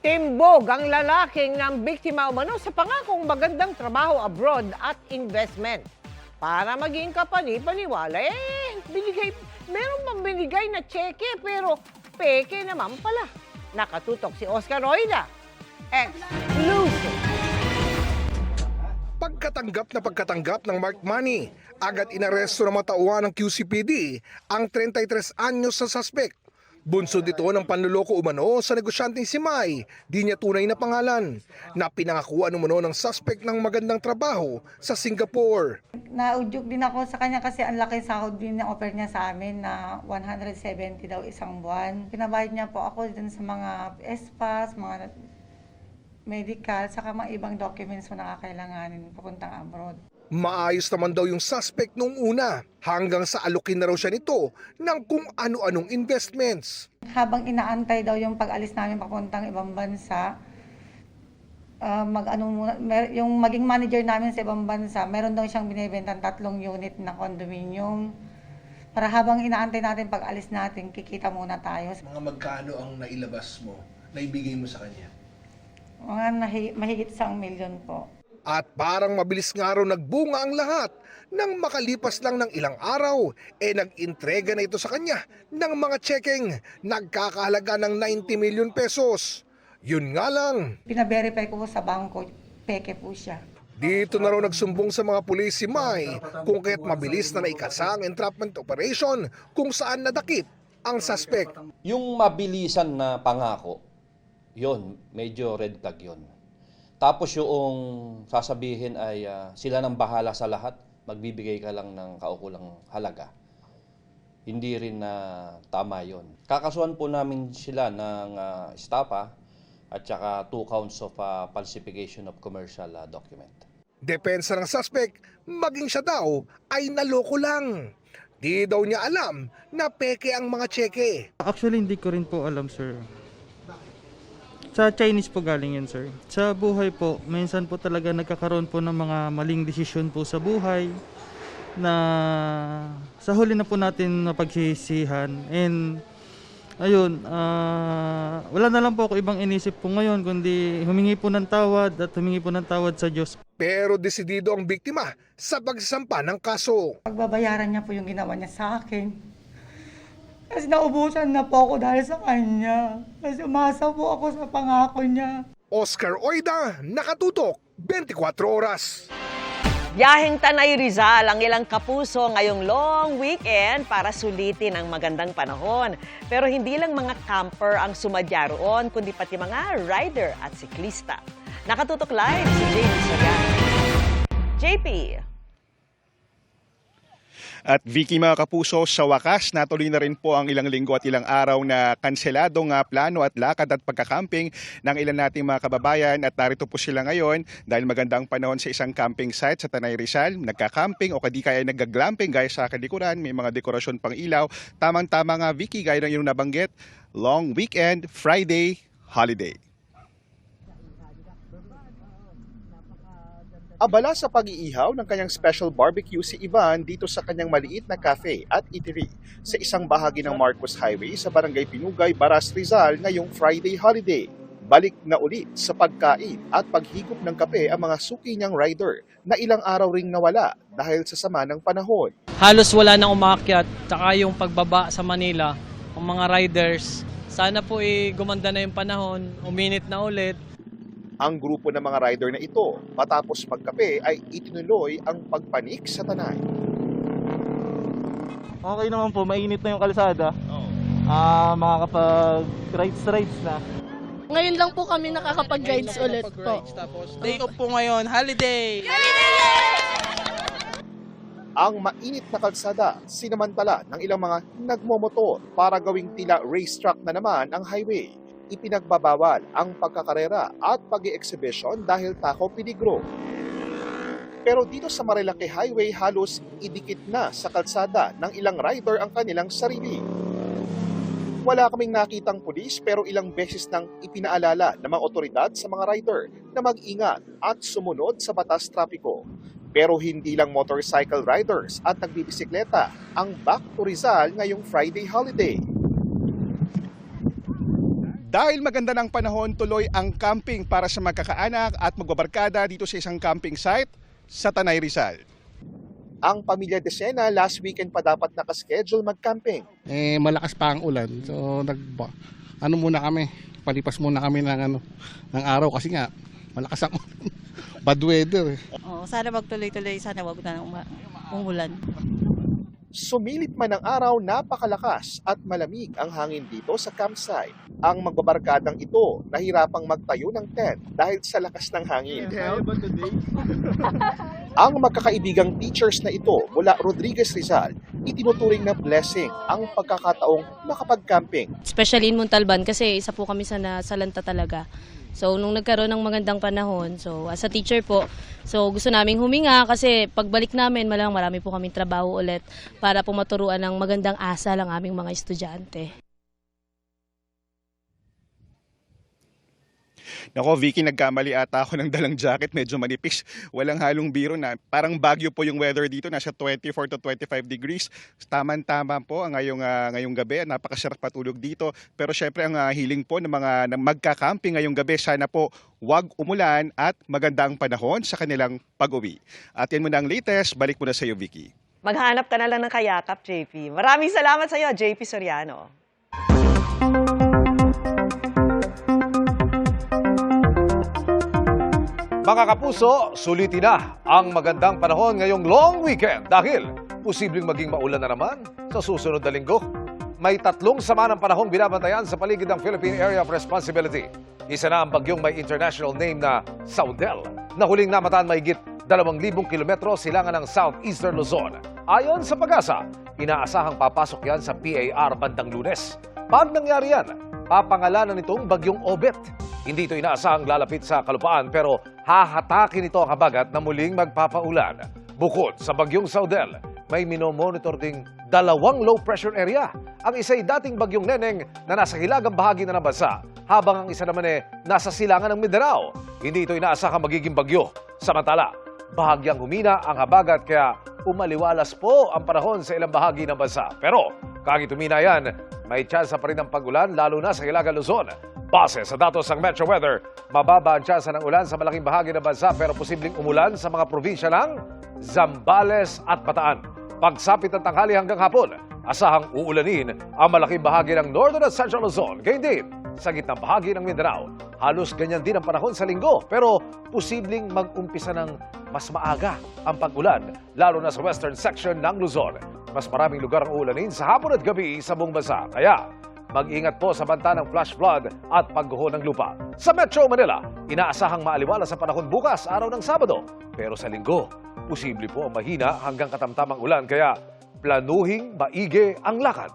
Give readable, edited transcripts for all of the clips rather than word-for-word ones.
Timbog ang lalaking ng biktima umano sa pangakong magandang trabaho abroad at investment. Para maging kapani-paniwala, meron mang binigay na cheque pero peke naman pala. Nakatutok si Oscar Oida. Exclusive. Pagkatanggap ng marked money, agad inaresto ng mga tauhan ng QCPD ang 33 anyos sa suspect. Bunsod ito ng panluloko umano sa negosyanteng si Mai, di niya tunay na pangalan, na pinangakuan umano ng suspect ng magandang trabaho sa Singapore. Naudyok din ako sa kanya kasi ang laki sahod din na offer niya sa amin na 170 daw isang buwan. Pinabayad niya po ako dun sa mga espas, mga medical, saka mga ibang documents na kakailanganin papuntang abroad. Maayos naman daw yung suspect nung una, hanggang sa alukin na raw siya nito ng kung ano-anong investments. Habang inaantay daw yung pag-alis namin papuntang ibang bansa, yung maging manager namin sa ibang bansa, meron daw siyang binibentang 3 unit na condominium. Para habang inaantay natin pag-alis natin, kikita muna tayo. Mga magkano ang nailabas mo, naibigay mo sa kanya? Mga mahigit 1 million po. At parang mabilis nga raw nagbunga ang lahat nang makalipas lang ng ilang araw, nag-intrega na ito sa kanya ng mga checking nagkakahalaga ng 90 million pesos. Yun nga lang, Pina-verify ko sa bangko, peke po siya. dito na raw nagsumbong sa mga pulis si Mai kung kaya't mabilis na naikasa ang entrapment operation kung saan nadakip ang suspect. Yung mabilisan na pangako, yon medyo red flag yon. Tapos yung sasabihin ay sila nang bahala sa lahat, magbibigay ka lang ng kaukulang halaga. Hindi rin na tama yon. Kakasuhan po namin sila ng estafa at saka 2 counts of falsification of commercial document. Depensa ng suspect, maging siya daw ay naloko lang. Di daw niya alam na peke ang mga tseke. Actually, hindi ko rin po alam, sir. Sa Chinese po galing yun, sir. Sa buhay po, minsan po talaga nagkakaroon po ng mga maling desisyon po sa buhay na sa huli na po natin napagsisihan. And ayun, wala na lang po ako ibang inisip po ngayon kundi humingi po ng tawad at humingi po ng tawad sa Diyos. Pero desidido ang biktima sa pagsasampa ng kaso. Pagbabayaran niya po yung ginawa niya sa akin. Kasi naubusan na po ako dahil sa kanya. Kasi umasa po ako sa pangako niya. Oscar Oida, nakatutok, 24 oras. Biyaheng Tanay Rizal ang ilang kapuso ngayong long weekend para sulitin ang magandang panahon. Pero hindi lang mga camper ang sumadya roon, kundi pati mga rider at siklista. Nakatutok live si JP Soriano. JP. At Vicky, mga kapuso, sa wakas natuloy na rin po ang ilang linggo at ilang araw na kanseladong plano at lakad at pagkakamping ng ilan nating mga kababayan, at narito po sila ngayon dahil magandang panahon sa isang camping site sa Tanay Rizal. Nagka-camping o kadi kaya nagga-glamping gaya sa akin likuran, may mga dekorasyon pang ilaw. Tamang-tama nga, Vicky, gaya ng iyong nabanggit, long weekend, Friday, holiday. Abala sa pag-iihaw ng kanyang special barbecue si Ivan dito sa kanyang maliit na cafe at eatery sa isang bahagi ng Marcos Highway sa Barangay Pinugay, Baras, Rizal ngayong Friday holiday. Balik na ulit sa pagkain at paghigop ng kape ang mga suki niyang rider na ilang araw ring nawala dahil sa sama ng panahon. Halos wala nang umakyat, tsaka yung pagbaba sa Manila, ang mga riders, sana po gumanda na yung panahon, uminit na ulit. Ang grupo ng mga rider na ito, matapos magkape ay itinuloy ang pagpanik sa Tanay. Okay naman po, mainit na yung kalsada. Makakapag-rides na. Ngayon lang po kami nakakapag-rides ulit po. Day off po ngayon, holiday! Ang mainit na kalsada, sinamantala ng ilang mga nagmomotor para gawing tila racetrack na naman ang highway. Ipinagbabawal ang pagkakarera at pag-i-exhibition dahil takaw peligro. Pero dito sa Marilaki Highway, halos idikit na sa kalsada ng ilang rider ang kanilang sarili. Wala kaming nakitang pulis pero ilang beses nang ipinaalala ng mga otoridad sa mga rider na mag-ingat at sumunod sa batas trapiko. Pero hindi lang motorcycle riders at nagbibisikleta ang back to Rizal ngayong Friday holiday. Dahil maganda ng panahon, tuloy ang camping para sa magkakaanak at magbabarkada dito sa isang camping site sa Tanay Rizal. Ang pamilya Decena last weekend pa dapat nakaschedule mag-camping. Malakas pa ang ulan. So muna kami, palipas muna kami ng araw kasi nga malakas ang bad weather. Sana magtuloy-tuloy, sana wag na umulan. Sumilit man ang araw, napakalakas at malamig ang hangin dito sa campsite. Ang magbabarkadang ito nahirapang magtayo ng tent dahil sa lakas ng hangin. Ang magkakaibigang teachers na ito mula Rodriguez Rizal, itinuturing na blessing ang pagkakataong makapag-camping. Especially in Montalban kasi isa po kami sa nasalanta talaga. So nung nagkaroon ng magandang panahon, so as a teacher po, so gusto naming huminga kasi pagbalik namin marami po kaming trabaho ulit para po maturuan ng magandang asal ang aming mga estudyante. Nako, Vicky, nagkamali ata ako ng dalang jacket. Medyo manipis. Walang halong biro na. Parang Baguio po yung weather dito. Nasa 24 to 25 degrees. Tama-tama po ngayong gabi. Napakasarap patulog dito. Pero syempre ang hiling po ng mga magka-camping ngayong gabi, sana po wag umulan at maganda ang panahon sa kanilang pag-uwi. At yan muna ang latest. Balik muna sa iyo, Vicky. Maghanap ka na lang ng kayakap, JP. Maraming salamat sa iyo, JP Soriano. Mga kapuso, sulitin na ang magandang panahon ngayong long weekend dahil posibleng maging maulan na naman sa susunod na linggo. May 3 sama ng panahong binabantayan sa paligid ng Philippine Area of Responsibility. Isa na ang bagyong may international name na Saudel, na huling namataan mahigit 2,000 kilometro silangan ng southeastern Luzon. Ayon sa Pag-asa, inaasahang papasok yan sa PAR bandang Lunes. Pag nangyari yan, papangalanan nitong bagyong Obet. Hindi ito inaasahang lalapit sa kalupaan pero hahatakin ito ang habagat na muling magpapaulan. Bukod sa bagyong Saudel, may minomonitor ding 2 low pressure area. Ang isa'y dating bagyong Neneng na nasa hilagang bahagi na ng bansa, habang ang isa naman nasa silangan ng Mindanao. Hindi ito inaasahang magiging bagyo. Samantala, bahagyang humina ang habagat kaya umaliwalas po ang panahon sa ilang bahagi ng bansa. Pero kahit humina yan, may tsansa pa rin ng pag-ulan lalo na sa Hilaga Luzon. Base sa datos ng Metro Weather, mababa ang tsansa ng ulan sa malaking bahagi ng bansa pero posibleng umulan sa mga probinsya ng Zambales at Bataan. Pagsapit ng tanghali hanggang hapon, asahang uulanin ang malaking bahagi ng Northern at Central Luzon. Gayun din sa gitnang bahagi ng Mindanao. Halos ganyan din ang panahon sa linggo pero posibleng mag-umpisa ng mas maaga ang pag-ulan lalo na sa western section ng Luzon. Mas maraming lugar ang uulanin sa hapon at gabi sa buong bansa. Kaya mag-ingat po sa banta ng flash flood at pagguho ng lupa. Sa Metro Manila, inaasahang maaliwalas sa panahon bukas, araw ng Sabado. Pero sa linggo, posible po ang mahina hanggang katamtamang ulan kaya planuhing maigi ang lakad.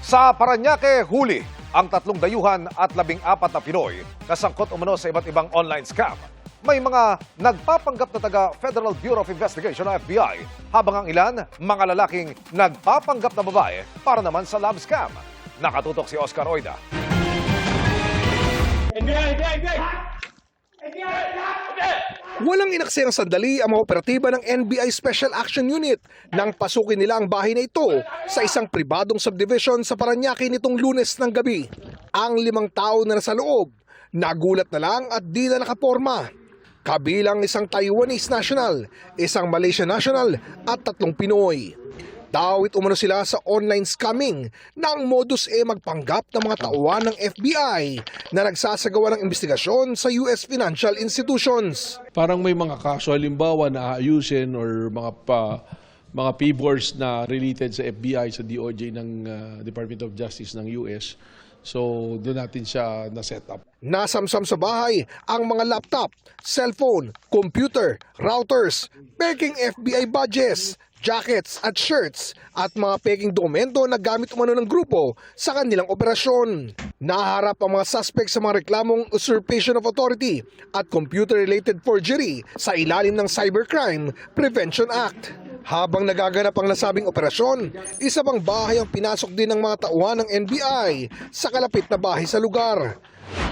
Sa Parañaque, huli ang 3 dayuhan at 14 na Pinoy na sangkot umano sa iba't ibang online scam. May mga nagpapanggap na taga Federal Bureau of Investigation o FBI, habang ang ilan, mga lalaking nagpapanggap na babae para naman sa love scam. Nakatutok si Oscar Oida. Walang inaksayang sandali ang mga operatiba ng NBI Special Action Unit nang pasukin nila ang bahay na ito sa isang pribadong subdivision sa Parañaque nitong Lunes ng gabi. Ang 5 tao na nasa loob, nagulat na lang at di na nakaporma. Kabilang isang Taiwanese national, isang Malaysian national at 3 Pinoy. Dawit umano sila sa online scamming na ang modus magpanggap ng mga tauhan ng FBI na nagsasagawa ng investigasyon sa US financial institutions. Parang may mga kaso halimbawa na aayusin or mga P-boards na related sa FBI, sa DOJ ng Department of Justice ng US. So, doon natin siya na-set up. Nasamsam sa bahay ang mga laptop, cellphone, computer, routers, peking FBI badges, jackets at shirts at mga peking dokumento na gamit umano ng grupo sa kanilang operasyon. Naharap ang mga suspect sa mga reklamong usurpation of authority at computer-related forgery sa ilalim ng Cybercrime Prevention Act. Habang nagaganap ang nasabing operasyon, isa pang bahay ang pinasok din ng mga tauhan ng NBI sa kalapit na bahay sa lugar.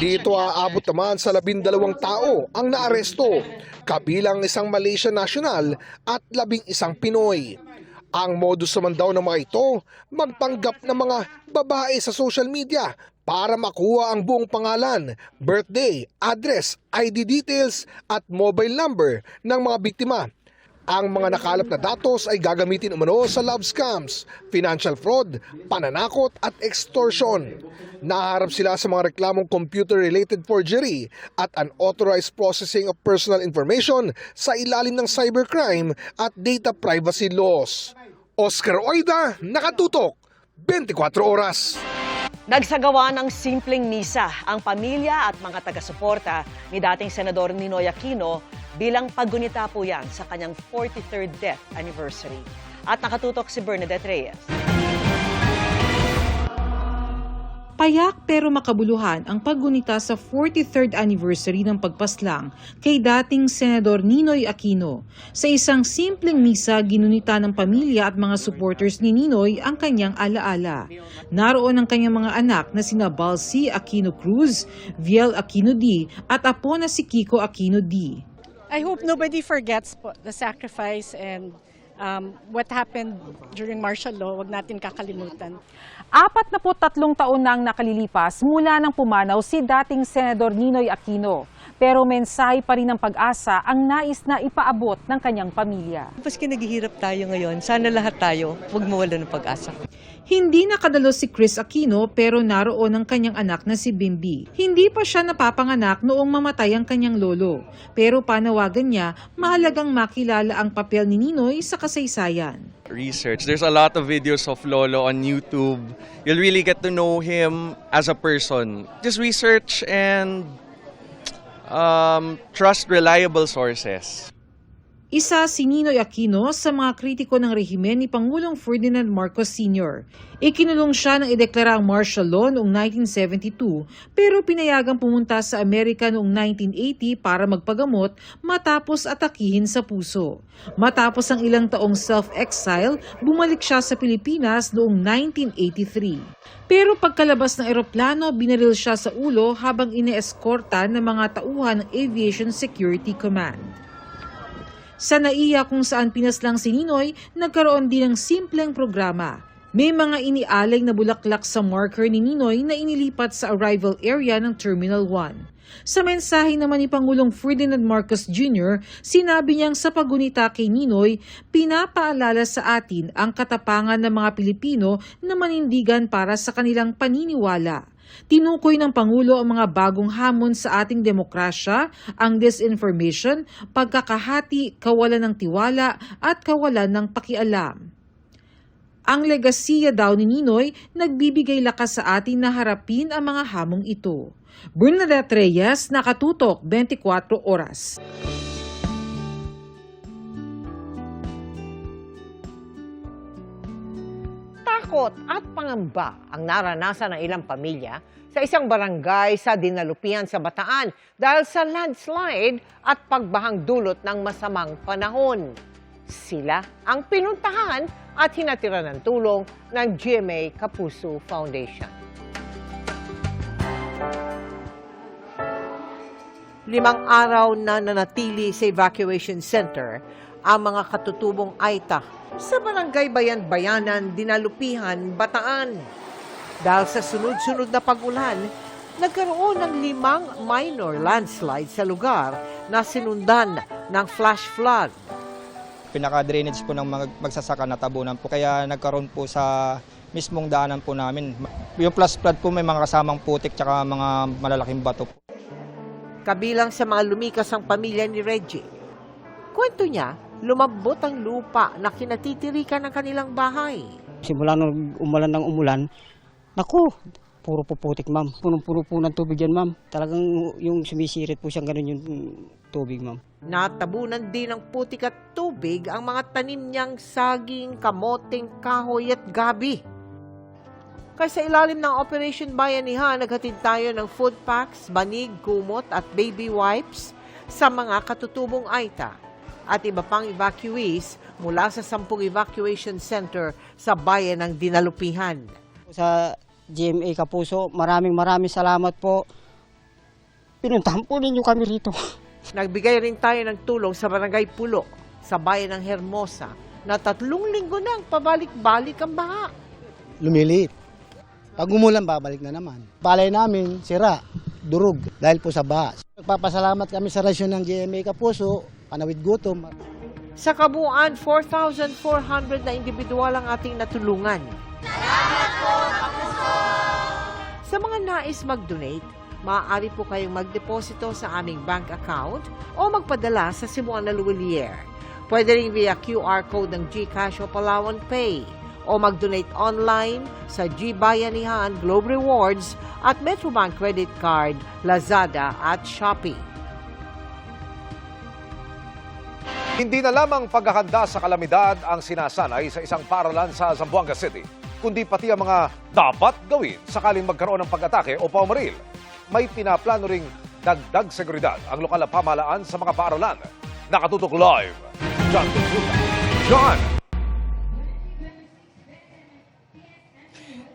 Dito aabot naman sa 12 tao ang naaresto, kabilang isang Malaysian national at 11 Pinoy. Ang modus naman daw ng mga ito, magpanggap ng mga babae sa social media para makuha ang buong pangalan, birthday, address, ID details at mobile number ng mga biktima. Ang mga nakalap na datos ay gagamitin umano sa love scams, financial fraud, pananakot at extortion. Naharap sila sa mga reklamong computer-related forgery at unauthorized processing of personal information sa ilalim ng cybercrime at data privacy laws. Oscar Oida, Nakatutok, 24 Oras. Nagsagawa ng simpleng misa ang pamilya at mga taga-suporta ni dating Senador Ninoy Aquino bilang paggunita po yan sa kanyang 43rd death anniversary. At nakatutok si Bernadette Reyes. Payak pero makabuluhan ang paggunita sa 43rd anniversary ng pagpaslang kay dating Senador Ninoy Aquino. Sa isang simpleng misa, ginunita ng pamilya at mga supporters ni Ninoy ang kanyang alaala. Naroon ang kanyang mga anak na sina Balsi Aquino Cruz, Viel Aquino D at apo na si Kiko Aquino D. I hope nobody forgets the sacrifice and what happened during martial law. Huwag natin kakalimutan. 43 taon na ang nakalilipas mula nang pumanaw si dating Senador Ninoy Aquino. Pero mensahe pa rin ng pag-asa ang nais na ipaabot ng kanyang pamilya. Paski naghihirap tayo ngayon, sana lahat tayo huwag mawala ng pag-asa. Hindi nakadalo si Chris Aquino pero naroon ang kanyang anak na si Bimbi. Hindi pa siya napapanganak noong mamatay ang kanyang lolo. Pero panawagan niya, mahalagang makilala ang papel ni Ninoy sa kasaysayan. Research. There's a lot of videos of Lolo on YouTube. You'll really get to know him as a person. Just research and trust reliable sources. Isa si Ninoy Aquino sa mga kritiko ng rehimen ni Pangulong Ferdinand Marcos Sr. Ikinulong siya nang ideklara ang martial law noong 1972 pero pinayagang pumunta sa Amerika noong 1980 para magpagamot matapos atakihin sa puso. Matapos ang ilang taong self-exile, bumalik siya sa Pilipinas noong 1983. Pero pagkalabas ng eroplano, binaril siya sa ulo habang ine-eskorta ng mga tauhan ng Aviation Security Command. Sa NAIA kung saan pinaslang si Ninoy, nagkaroon din ng simpleng programa. May mga inialay na bulaklak sa marker ni Ninoy na inilipat sa arrival area ng Terminal 1. Sa mensahe naman ni Pangulong Ferdinand Marcos Jr., sinabi niyang sa paggunita kay Ninoy, pinapaalala sa atin ang katapangan ng mga Pilipino na manindigan para sa kanilang paniniwala. Tinukoy ng Pangulo ang mga bagong hamon sa ating demokrasya, ang disinformation, pagkakahati, kawalan ng tiwala at kawalan ng pakialam. Ang legasiya daw ni Ninoy nagbibigay lakas sa atin na harapin ang mga hamong ito. Bernadette Reyes, Nakatutok, 24 Oras. Takot at pangamba ang naranasan ng ilang pamilya sa isang barangay sa Dinalupihan sa Bataan dahil sa landslide at pagbahang dulot ng masamang panahon. Sila ang pinuntahan at hinatiran ng tulong ng GMA Kapuso Foundation. 5 araw na nanatili sa evacuation center ang mga katutubong Aita sa Barangay Bayan-Bayanan, Dinalupihan, Bataan. Dahil sa sunod-sunod na pag-ulan, nagkaroon ng 5 minor landslide sa lugar na sinundan ng flash flood. Pinaka-drainage po ng magsasaka na tabunan po, kaya nagkaroon po sa mismong daanan po namin. Yung flash flood po may mga kasamang putik tsaka mga malalaking bato po. Kabilang sa mga lumikas ang pamilya ni Reggie. Kwento niya, lumambot ang lupa na kinatitirikan ng kanilang bahay. Simula nung umulan ng umulan, naku, puro po putik, ma'am. Punong-puno po ng tubig yan, ma'am. Talagang yung sumisirit po siyang ganun yung tubig, ma'am. Natabunan din ng putik at tubig ang mga tanim niyang saging, kamoting, kahoy at gabi. Kaya sa ilalim ng Operation Bayanihan, naghatid tayo ng food packs, banig, kumot at baby wipes sa mga katutubong Aita at iba pang evacuees mula sa 10 evacuation center sa bayan ng Dinalupihan. Sa GMA Kapuso, maraming salamat po. Pinuntahan po ninyo kami rito. Nagbigay rin tayo ng tulong sa Barangay Pulo sa bayan ng Hermosa na 3 linggo nang pabalik-balik ang baha. Lumilit. Pag umulan, babalik na naman. Palay namin, sira, durog, dahil po sa baha. Nagpapasalamat kami sa rasyon ng GMA Kapuso, Panawid Gutom. Sa kabuuan, 4,400 na individual ang ating natulungan. Sa mga nais mag-donate, maaari po kayong magdeposito sa aming bank account o magpadala sa Simuan na Luwilier. Pwede rin via QR code ng GCash o Palawan Pay o mag-donate online sa GBayanihan, Globe Rewards at Metrobank Credit Card, Lazada at Shopee. Hindi na lamang paghahanda sa kalamidad ang sinasanay sa isang paaralan sa Zamboanga City, kundi pati ang mga dapat gawin sakaling magkaroon ng pag-atake o paumaril. May pinaplano ring dagdag seguridad ang lokal na pamahalaan sa mga paaralan. Nakatutok live, John Consulta. John!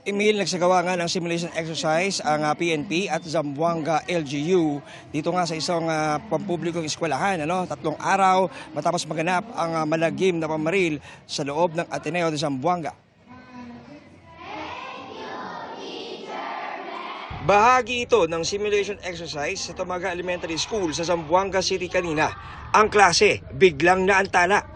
Emil, nagsagawa nga ng simulation exercise ang PNP at Zamboanga LGU dito nga sa isang pampublikong eskwelahan. 3 araw matapos maganap ang malagim na pamaril sa loob ng Ateneo de Zamboanga. Bahagi ito ng simulation exercise sa Tamaga Elementary School sa Zamboanga City kanina. Ang klase biglang naantala.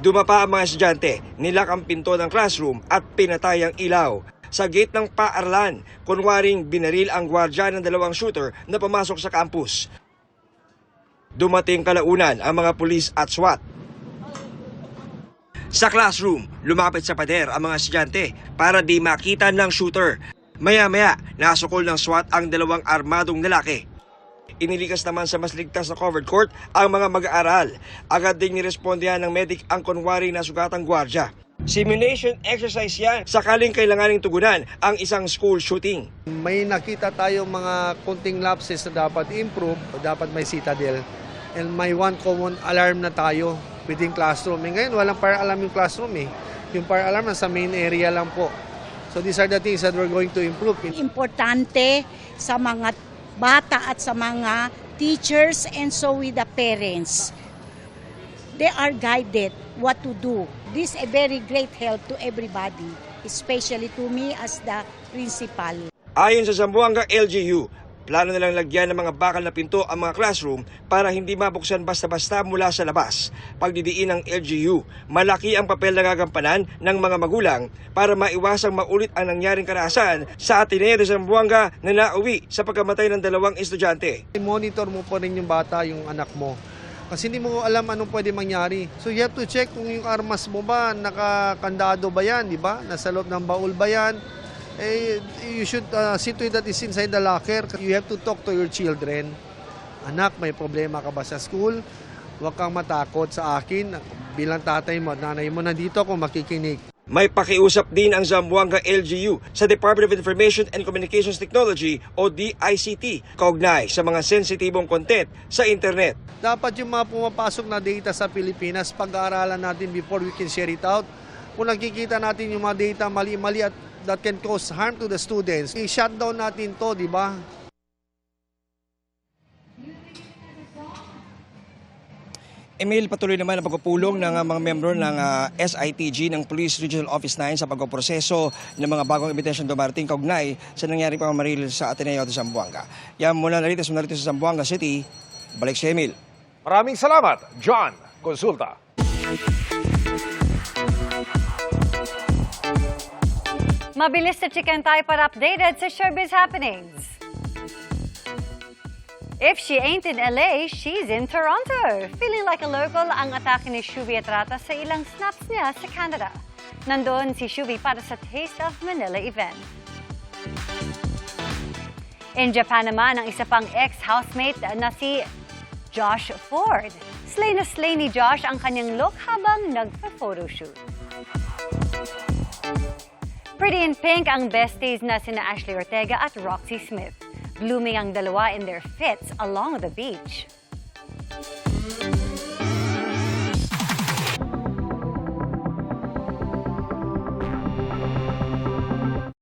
Dumapa ang mga estudyante, nilak ang pinto ng classroom at pinatay ang ilaw. Sa gate ng paaralan, kunwaring binaril ang gwardya ng 2 shooter na pumasok sa campus. Dumating kalaunan ang mga pulis at SWAT. Sa classroom, lumapit sa pader ang mga estudyante para di makita ng shooter. Maya-maya, nasukol ng SWAT ang 2 armadong lalaki. Inilikas naman sa mas ligtas na covered court ang mga mag-aaral. Agad ding nirespondihan ng medic ang kunwari na sugatang gwardya. Simulation exercise yan sakaling kailanganing tugunan ang isang school shooting. May nakita tayong mga konting lapses na dapat improve o dapat may citadel. And may one common alarm na tayo within classroom. Ngayon walang fire alarm yung classroom eh. Yung fire alarm nasa main area lang po. So these are the things that we're going to improve. Importante sa mga bata at sa mga teachers and so with the parents. They are guided what to do. This is a very great help to everybody, especially to me as the principal. Ayon sa Zamboanga LGU, plano nilang lagyan ng mga bakal na pinto ang mga classroom para hindi mabuksan basta-basta mula sa labas. Pagdidiin ng LGU, malaki ang papel na gagampanan ng mga magulang para maiwasang maulit ang nangyaring karahasan sa Ateneo de Zamboanga na nauwi sa pagkamatay ng 2 estudyante. Monitor mo pa rin yung bata, yung anak mo. Kasi hindi mo alam anong pwede mangyari. So you have to check kung yung armas mo ba, nakakandado ba yan, di ba? Nasa loob ng baul ba yan? You should see to it that is inside the locker. You have to talk to your children. Anak, may problema ka ba sa school? Huwag kang matakot sa akin. Bilang tatay mo at nanay mo, nandito ako makikinig. May pakiusap din ang Zamboanga LGU sa Department of Information and Communications Technology o DICT kaugnay sa mga sensitibong content sa internet. Dapat yung mga pumapasok na data sa Pilipinas, pag-aaralan natin before we can share it out. Kung nakikita natin yung mga data mali-mali at that can cause harm to the students, i-shutdown natin to, di ba? Emil, patuloy naman ang pagpupulong ng mga membro ng SITG ng Police Regional Office 9 sa pagpoproseso ng mga bagong ebidensya dumarating kaugnay sa nangyaring pamamaril sa Ateneo de Zamboanga. Yan muna narito sa Zamboanga City. Balik si Emil. Maraming salamat, John Consulta. Mabilis na chicken tayo para updated sa showbiz happenings. If she ain't in LA, she's in Toronto. Feeling like a local ang atake ni Shuvi Estrada sa ilang snaps niya sa Canada. Nandoon si Shuvi para sa Taste of Manila event. In Japan naman, ang isa pang ex-housemate na si Josh Ford. Slay na slay ni Josh ang kanyang look habang nagpa-photoshoot. Pretty in pink ang besties na sina Ashley Ortega at Roxy Smith. Blooming ang dalawa in their fits along the beach.